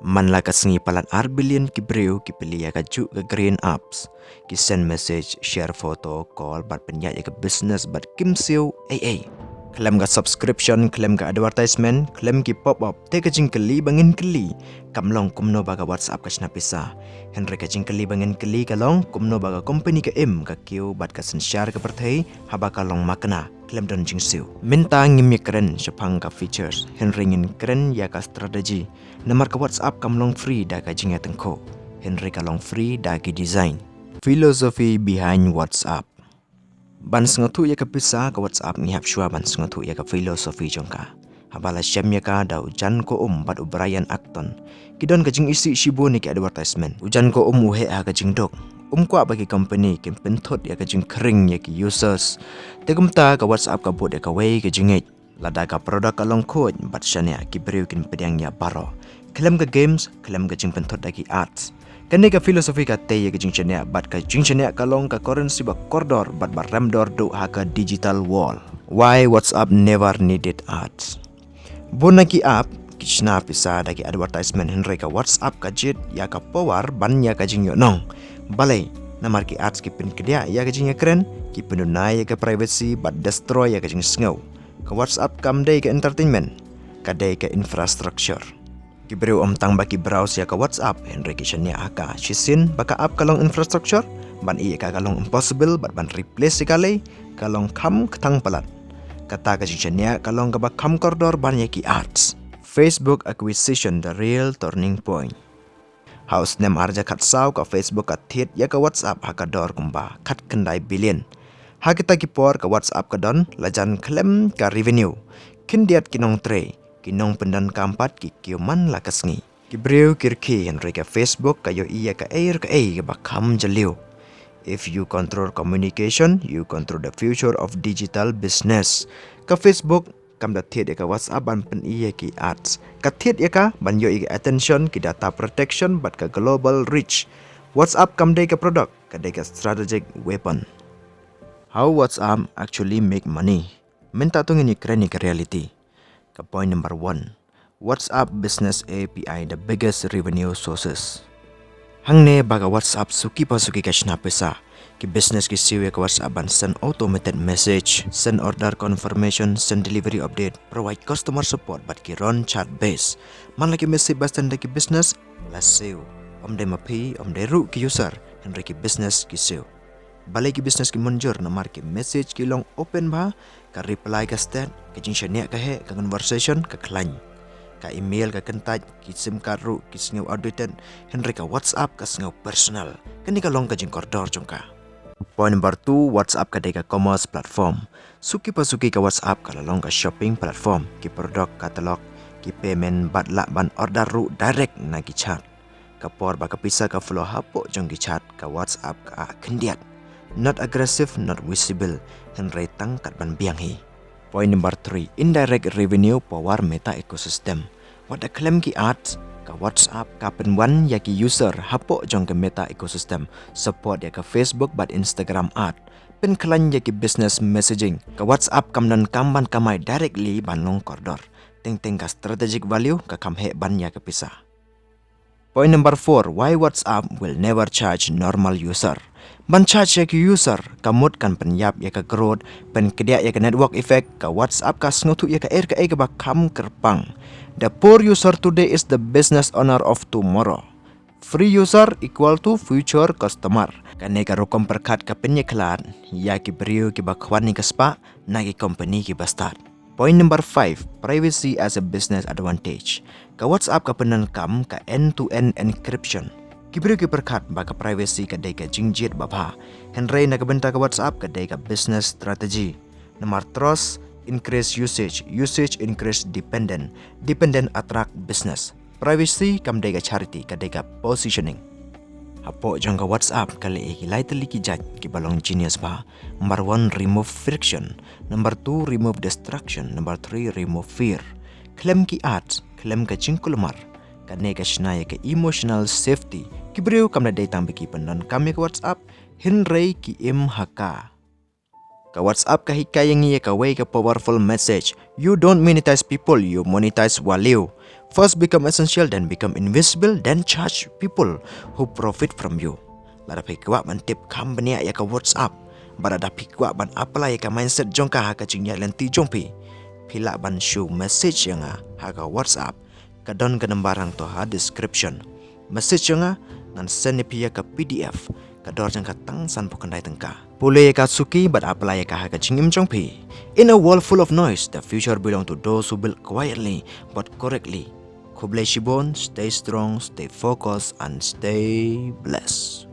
Man la ka sengi palan arbilian ki breu ki pilih ya ka juk ke green apps. Ki send message, share foto, call, bat penyat ya ke business, bat kim siu, Klaim ka subscription, klaim ka advertisement, klaim ki pop-up, te ka jing keli bangin keli. Kamlong kumno baga WhatsApp ka shna Pisa. Henry ka jing keli bangin keli kalong, kumno baga company ka ka kiu, bat ka sen share ka perthai, haba kalong makna. Klaim don jing siu. Mynta ngimi keren syapang ka features, Henry ngin keren ya ka strategi. Nomor ka WhatsApp kamlong free da ka jing tengko. Henry kalong free da ki design. Philosophy behind WhatsApp. Ban sengotu ya ka Pisa ka WhatsApp ngihap shua ban sengotu ya ka filosofi jongka. Habala syam ya ka da ujan ko bat ubrayan akton. Kidon ka jing isi shibu ni ki advertisement. Ujan ko uhe ha ka jing dok. Ko bagi company kim pentot ya ka jing kering ya ki users. Tegumta ka WhatsApp ka bot ya ka wei ka jingit. Lada ka produk ka long kod bat syanya ki beriu kin pedang ya baro. Klaim ka games, klaim ka jing pentot daki arts. Kani ka filosofi ka te ya ka jing chania bat ka jing chania ka long ka currency ba kordor bat ba ramdor do ha ka digital wall. Why WhatsApp never needed ads? Bona ki app ki shna Pisa daki advertisement henry ka WhatsApp ka jit ya ka power ban ya ka jing yo nong. Balai namar ki ads ki pin kedia ya ka jing ya keren ki penunai ya ka privacy bat destroy ya ka jing sngau. Ka WhatsApp kam day ka entertainment ka day ka infrastructure. Kibreu tang baki browse ya ka WhatsApp henry ki shania aka shisin baka app kalong infrastructure ban iya ka kalong impossible bat ban replace kali kalong kam ketang palat kata ka shania kalong ka kam koridor ban ya ki arts. Facebook acquisition the real turning point. House name arja kat sau ka Facebook ka thit ya ka WhatsApp ha ka dor kumba kat kendai billion. Ha kita ki por ka WhatsApp ka don lajan klaim ka revenue kindiat kinong trai kinong pendan kampat ki kiuman la kasngi. Ki breu kirki henry ka Facebook kayo iaka ka bakam jaliu. If you control communication, you control the future of digital business. Ka Facebook kam da thiet ka WhatsApp ban pen ki ads. Ka thiet ka ban yo attention ki data protection but ka global reach. WhatsApp kam day ka product ka day ka strategic weapon. How WhatsApp actually make money? Mynta tong ini keren ka reality. Point number 1. WhatsApp Business API the biggest revenue sources. Hangne baga WhatsApp suki pasuki ka shna Pisa. Ki business ki siwe ka WhatsApp ban send automated message, send order confirmation, send delivery update, provide customer support but ki run chat base. Man lagi message bastan ki business la siu. Omde mapi, omde ru ki user, henry ki business ki siu. Balai ki business ki munjur namar ki message ki long open ba ka reply ka stat ka jing shania ka he ka conversation ka klan ka email ka kentaj ki sim card ru ki sngau audited henry ka WhatsApp ka sngau personal kani ka long ka jing koridor jongka. Point number 2. WhatsApp ka ka commerce platform. Suki pasuki ka WhatsApp ka long ka shopping platform ki product catalog ki payment bat la ban order ru direct na ki chat ka por ba ka Pisa ka flow hapo jong ki chat ka WhatsApp ka kendiat. Not aggressive, not visible, henry tangkat ban biang hi. Point number 3. Indirect revenue power meta ecosystem. Wada klaim ki ads ka WhatsApp ka penwan ya ki user hapo jong ke meta ecosystem. Support ya ka Facebook bat Instagram ad. Pen klan ya ki business messaging ka WhatsApp kam nan kamban kamai directly ban long koridor. Ting ka strategic value ka kamhe ban ya ka Pisa. Point number 4. Why WhatsApp will never charge normal user. Ban charge ya ki user, kamut kan penyap ya ka growth, pen kedia ya ka network effect, ka WhatsApp ka sengotu ya ka ka bakam kerpang. The poor user today is the business owner of tomorrow. Free user equal to future customer. Kane ka rokom perkat ka penyeklat, ya ki beriu ki bakwan ni ka spa, na ki company ki bastard. Point number 5. Privacy as a business advantage. Ka WhatsApp ka penankam ka end-to-end encryption. Kibri ki perkat baka privacy ka day ka jingjit babha. Henry na kabenta ka WhatsApp ka day ka business strategy. Nomor trust, increase usage. Usage increase dependent. Dependent attract business. Privacy kam day ka charity ka day ka positioning. Hapo jong ka WhatsApp kali ikilay tali ki judge ki balong genius ba. Number 1, remove friction. Number 2, remove distraction. Number 3, remove fear. Klaim ki ads, klaim ka jingkulmar. Kane ka shna ya ka emotional safety. Kibreu kam na day tambi ki pendan kami ka WhatsApp, henry ki im haka. Ka WhatsApp ka hikayang iya ka way ka powerful message. You don't monetize people, you monetize value. First become essential, then become invisible, then charge people who profit from you. Lara pikwa ban tip company ya ka WhatsApp. Barada pikwa ban apply ka mindset jong ka ka jingya lenti jongpi. Pila ban show message yang ha ka WhatsApp. Ka don ka nambarang to ha description. Message yang ngan send pia ka PDF. Kador jang katang san pukandai tengka. Pule ka suki but apply ka ha ka jingim jongpi. In a world full of noise, the future belongs to those who build quietly but correctly. Kublai Shibon, stay strong, stay focused, and stay blessed.